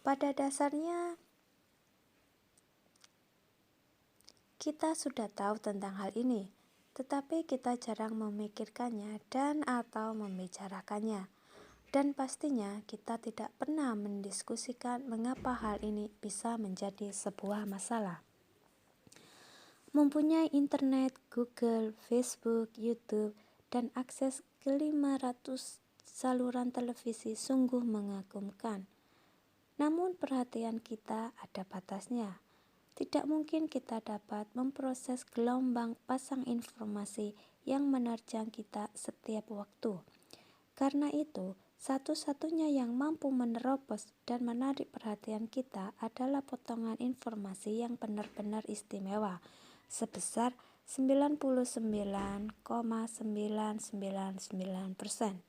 Pada dasarnya, kita sudah tahu tentang hal ini, tetapi kita jarang memikirkannya dan atau membicarakannya. Dan pastinya kita tidak pernah mendiskusikan mengapa hal ini bisa menjadi sebuah masalah. Mempunyai internet, Google, Facebook, YouTube, dan akses ke 500 saluran televisi sungguh mengagumkan. Namun perhatian kita ada batasnya. Tidak mungkin kita dapat memproses gelombang pasang informasi yang menerjang kita setiap waktu. Karena itu, satu-satunya yang mampu menerobos dan menarik perhatian kita adalah potongan informasi yang benar-benar istimewa, sebesar 99,999%.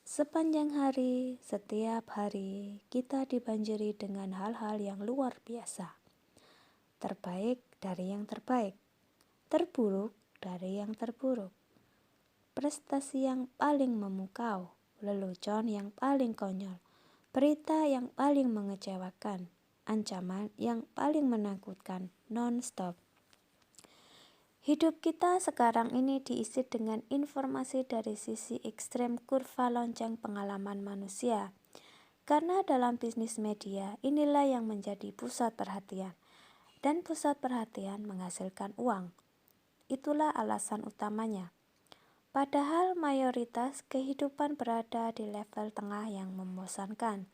Sepanjang hari, setiap hari, kita dibanjiri dengan hal-hal yang luar biasa. Terbaik dari yang terbaik, terburuk dari yang terburuk. Prestasi yang paling memukau, lelucon yang paling konyol, berita yang paling mengecewakan, ancaman yang paling menakutkan, non-stop. Hidup kita sekarang ini diisi dengan informasi dari sisi ekstrem kurva lonceng pengalaman manusia. Karena dalam bisnis media, inilah yang menjadi pusat perhatian. Dan pusat perhatian menghasilkan uang. Itulah alasan utamanya. Padahal mayoritas kehidupan berada di level tengah yang membosankan.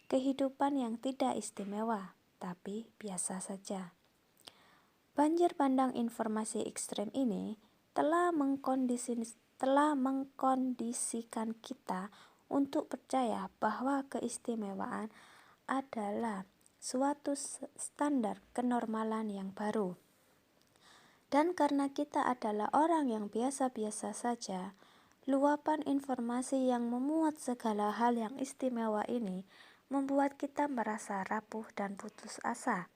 Kehidupan yang tidak istimewa, tapi biasa saja. Banjir bandang informasi ekstrem ini telah mengkondisikan kita untuk percaya bahwa keistimewaan adalah suatu standar kenormalan yang baru. Dan karena kita adalah orang yang biasa-biasa saja, luapan informasi yang memuat segala hal yang istimewa ini membuat kita merasa rapuh dan putus asa.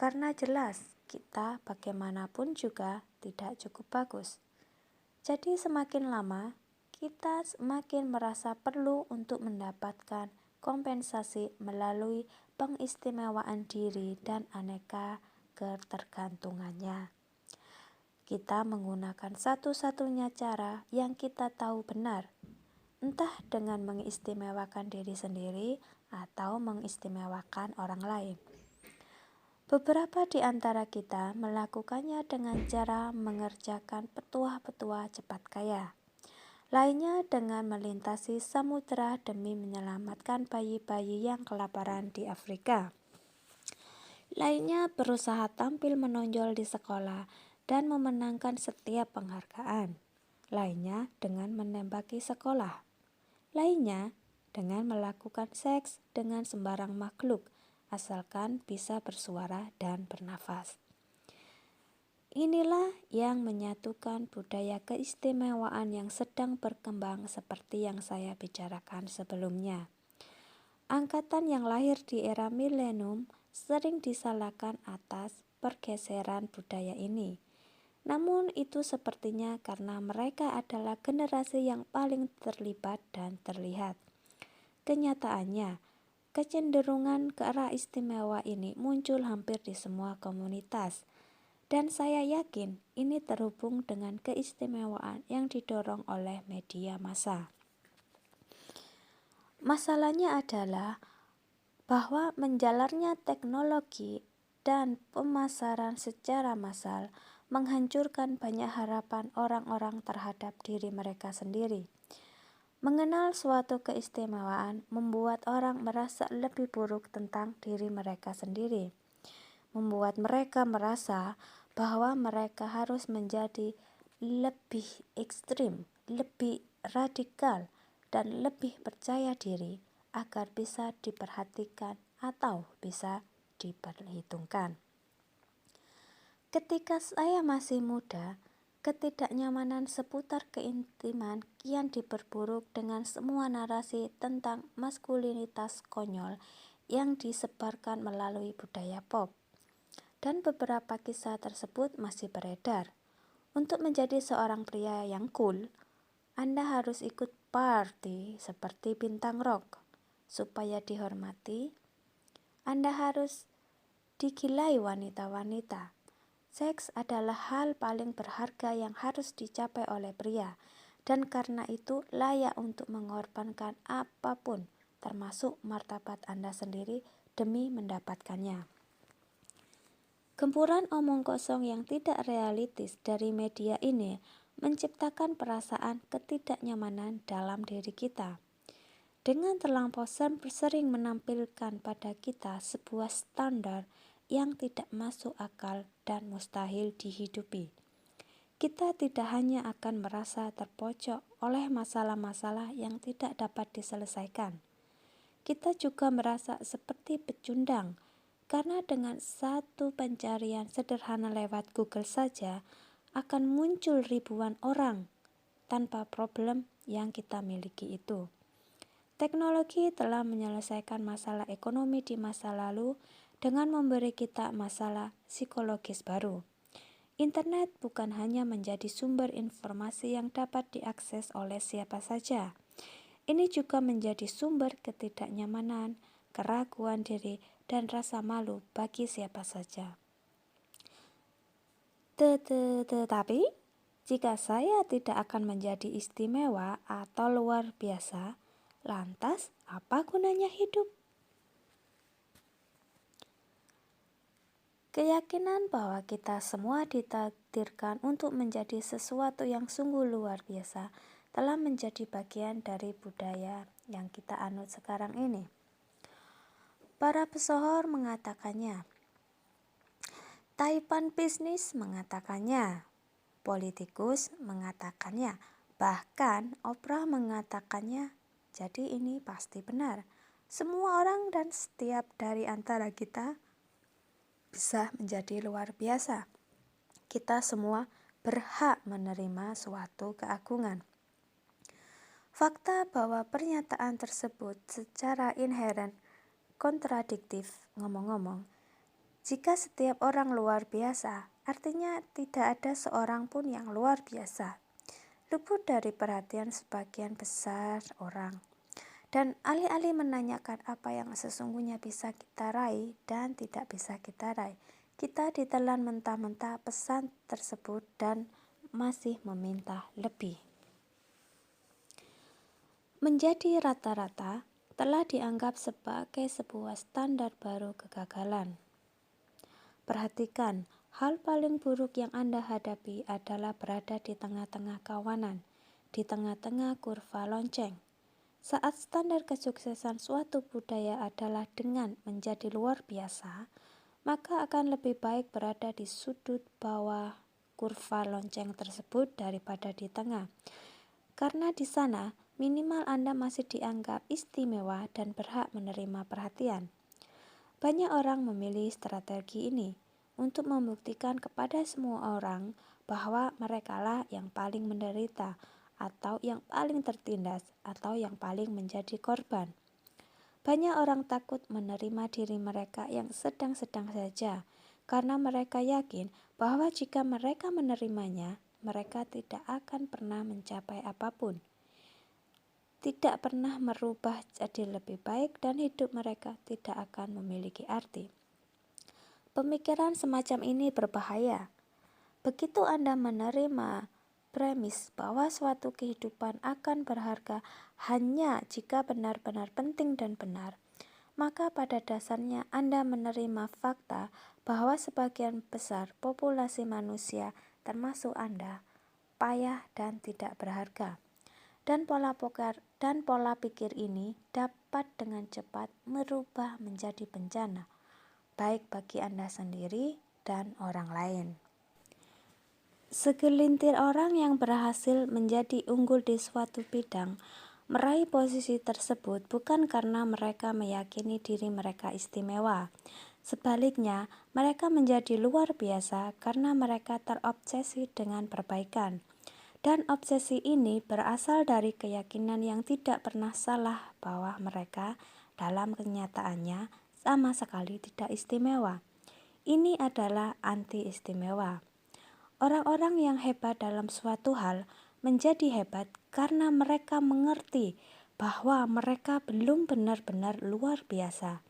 karena jelas kita bagaimanapun juga tidak cukup bagus. Jadi semakin lama, kita semakin merasa perlu untuk mendapatkan kompensasi melalui pengistimewaan diri dan aneka ketergantungannya. Kita menggunakan satu-satunya cara yang kita tahu benar, entah dengan mengistimewakan diri sendiri atau mengistimewakan orang lain. Beberapa di antara kita melakukannya dengan cara mengerjakan petuah-petuah cepat kaya. Lainnya dengan melintasi samudera demi menyelamatkan bayi-bayi yang kelaparan di Afrika. Lainnya berusaha tampil menonjol di sekolah dan memenangkan setiap penghargaan. Lainnya dengan menembaki sekolah. Lainnya dengan melakukan seks dengan sembarang makhluk, asalkan bisa bersuara dan bernafas. Inilah yang menyatukan budaya keistimewaan yang sedang berkembang seperti yang saya bicarakan sebelumnya. Angkatan yang lahir di era milenium sering disalahkan atas pergeseran budaya ini. Namun itu sepertinya karena mereka adalah generasi yang paling terlibat dan terlihat. Kenyataannya, kecenderungan ke arah istimewa ini muncul hampir di semua komunitas. Dan saya yakin ini terhubung dengan keistimewaan yang didorong oleh media massa. Masalahnya adalah bahwa menjalarnya teknologi dan pemasaran secara massal menghancurkan banyak harapan orang-orang terhadap diri mereka sendiri. Mengenal suatu keistimewaan membuat orang merasa lebih buruk tentang diri mereka sendiri. Membuat mereka merasa bahwa mereka harus menjadi lebih ekstrim, lebih radikal, dan lebih percaya diri agar bisa diperhatikan atau bisa diperhitungkan. Ketika saya masih muda, ketidaknyamanan seputar keintiman kian diperburuk dengan semua narasi tentang maskulinitas konyol yang disebarkan melalui budaya pop. Dan beberapa kisah tersebut masih beredar. Untuk menjadi seorang pria yang cool, Anda harus ikut party seperti bintang rock. Supaya dihormati, Anda harus digilai wanita-wanita. Seks adalah hal paling berharga yang harus dicapai oleh pria, dan karena itu layak untuk mengorbankan apapun, termasuk martabat Anda sendiri, demi mendapatkannya. Gempuran omong kosong yang tidak realistis dari media ini menciptakan perasaan ketidaknyamanan dalam diri kita. Dengan terlampau sering menampilkan pada kita sebuah standar yang tidak masuk akal dan mustahil dihidupi. Kita tidak hanya akan merasa terpojok oleh masalah-masalah yang tidak dapat diselesaikan. Kita juga merasa seperti pecundang, karena dengan satu pencarian sederhana lewat Google saja akan muncul ribuan orang tanpa problem yang kita miliki itu. Teknologi telah menyelesaikan masalah ekonomi di masa lalu dengan memberi kita masalah psikologis baru. Internet bukan hanya menjadi sumber informasi yang dapat diakses oleh siapa saja. Ini juga menjadi sumber ketidaknyamanan, keraguan diri, dan rasa malu bagi siapa saja. Tetapi, jika saya tidak akan menjadi istimewa atau luar biasa, lantas apa gunanya hidup? Keyakinan bahwa kita semua ditakdirkan untuk menjadi sesuatu yang sungguh luar biasa telah menjadi bagian dari budaya yang kita anut sekarang ini. Para pesohor mengatakannya, taipan bisnis mengatakannya, politikus mengatakannya, bahkan Oprah mengatakannya. Jadi ini pasti benar. Semua orang dan setiap dari antara kita bisa menjadi luar biasa. Kita semua berhak menerima suatu keagungan. Fakta bahwa pernyataan tersebut secara inheren kontradiktif, ngomong-ngomong, Jika setiap orang luar biasa, artinya tidak ada seorang pun yang luar biasa, luput dari perhatian sebagian besar orang. Dan alih-alih menanyakan apa yang sesungguhnya bisa kita raih dan tidak bisa kita raih, kita ditelan mentah-mentah pesan tersebut dan masih meminta lebih. Menjadi rata-rata telah dianggap sebagai sebuah standar baru kegagalan. Perhatikan, hal paling buruk yang Anda hadapi adalah berada di tengah-tengah kawanan, di tengah-tengah kurva lonceng. Saat standar kesuksesan suatu budaya adalah dengan menjadi luar biasa, maka akan lebih baik berada di sudut bawah kurva lonceng tersebut daripada di tengah. Karena di sana, minimal Anda masih dianggap istimewa dan berhak menerima perhatian. Banyak orang memilih strategi ini untuk membuktikan kepada semua orang bahwa merekalah yang paling menderita, atau yang paling tertindas, atau yang paling menjadi korban. Banyak orang takut menerima diri mereka yang sedang-sedang saja, karena mereka yakin bahwa jika mereka menerimanya, mereka tidak akan pernah mencapai apapun, tidak pernah merubah jadi lebih baik, dan hidup mereka tidak akan memiliki arti. Pemikiran semacam ini berbahaya. Begitu Anda menerima premis bahwa suatu kehidupan akan berharga hanya jika benar-benar penting dan benar, maka pada dasarnya Anda menerima fakta bahwa sebagian besar populasi manusia, termasuk Anda, payah dan tidak berharga. Dan pola pikir ini dapat dengan cepat merubah menjadi bencana, baik bagi Anda sendiri dan orang lain. Segelintir orang yang berhasil menjadi unggul di suatu bidang meraih posisi tersebut bukan karena mereka meyakini diri mereka istimewa. Sebaliknya, mereka menjadi luar biasa karena mereka terobsesi dengan perbaikan. Dan obsesi ini berasal dari keyakinan yang tidak pernah salah bahwa mereka dalam kenyataannya sama sekali tidak istimewa. Ini adalah anti-istimewa. Orang-orang yang hebat dalam suatu hal menjadi hebat karena mereka mengerti bahwa mereka belum benar-benar luar biasa.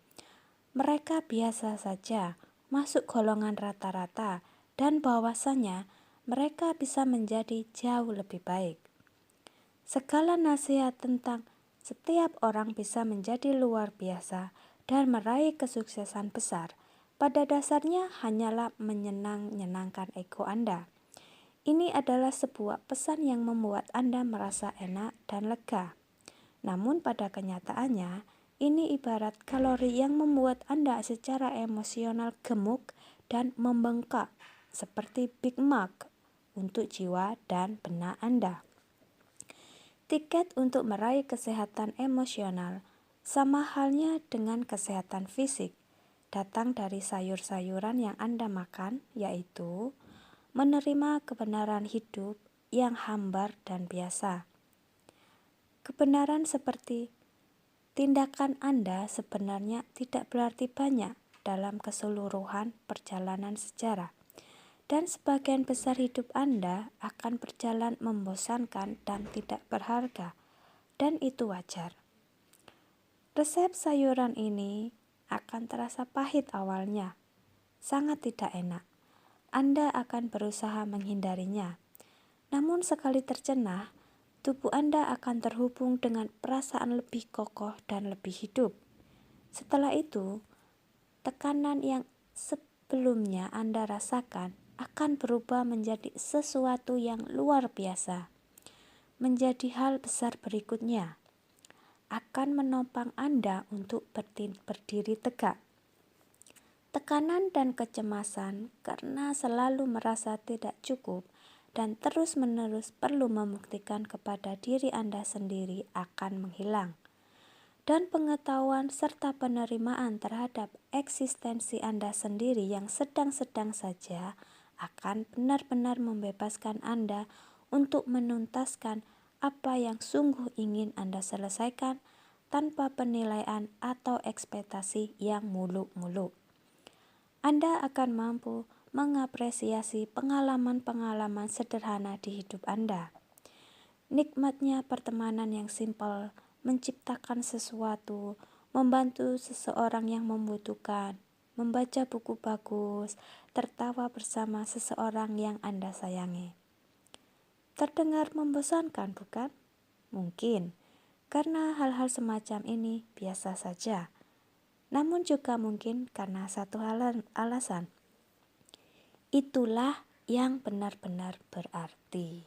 Mereka biasa saja, masuk golongan rata-rata, dan bahwasanya mereka bisa menjadi jauh lebih baik. Segala nasihat tentang setiap orang bisa menjadi luar biasa dan meraih kesuksesan besar pada dasarnya hanyalah menyenangkan ego Anda. Ini adalah sebuah pesan yang membuat Anda merasa enak dan lega. Namun pada kenyataannya, ini ibarat kalori yang membuat Anda secara emosional gemuk dan membengkak, seperti Big Mac untuk jiwa dan benak Anda. Tiket untuk meraih kesehatan emosional sama halnya dengan kesehatan fisik, datang dari sayur-sayuran yang Anda makan, yaitu menerima kebenaran hidup yang hambar dan biasa. Kebenaran seperti tindakan Anda sebenarnya tidak berarti banyak dalam keseluruhan perjalanan sejarah. Dan sebagian besar hidup Anda akan berjalan membosankan dan tidak berharga, dan itu wajar. Resep sayuran ini akan terasa pahit awalnya, sangat tidak enak. Anda akan berusaha menghindarinya. Namun sekali tercenah, tubuh Anda akan terhubung dengan perasaan lebih kokoh dan lebih hidup. Setelah itu, tekanan yang sebelumnya Anda rasakan akan berubah menjadi sesuatu yang luar biasa. Menjadi hal besar berikutnya akan menopang Anda untuk berdiri tegak. Tekanan dan kecemasan karena selalu merasa tidak cukup dan terus-menerus perlu membuktikan kepada diri Anda sendiri akan menghilang. Dan pengetahuan serta penerimaan terhadap eksistensi Anda sendiri yang sedang-sedang saja akan benar-benar membebaskan Anda untuk menuntaskan apa yang sungguh ingin Anda selesaikan tanpa penilaian atau ekspektasi yang muluk-muluk. Anda akan mampu mengapresiasi pengalaman-pengalaman sederhana di hidup Anda. Nikmatnya pertemanan yang simpel, menciptakan sesuatu, membantu seseorang yang membutuhkan, membaca buku bagus, tertawa bersama seseorang yang Anda sayangi. Terdengar membosankan, bukan? Mungkin, karena hal-hal semacam ini biasa saja. Namun juga mungkin karena satu alasan. Itulah yang benar-benar berarti.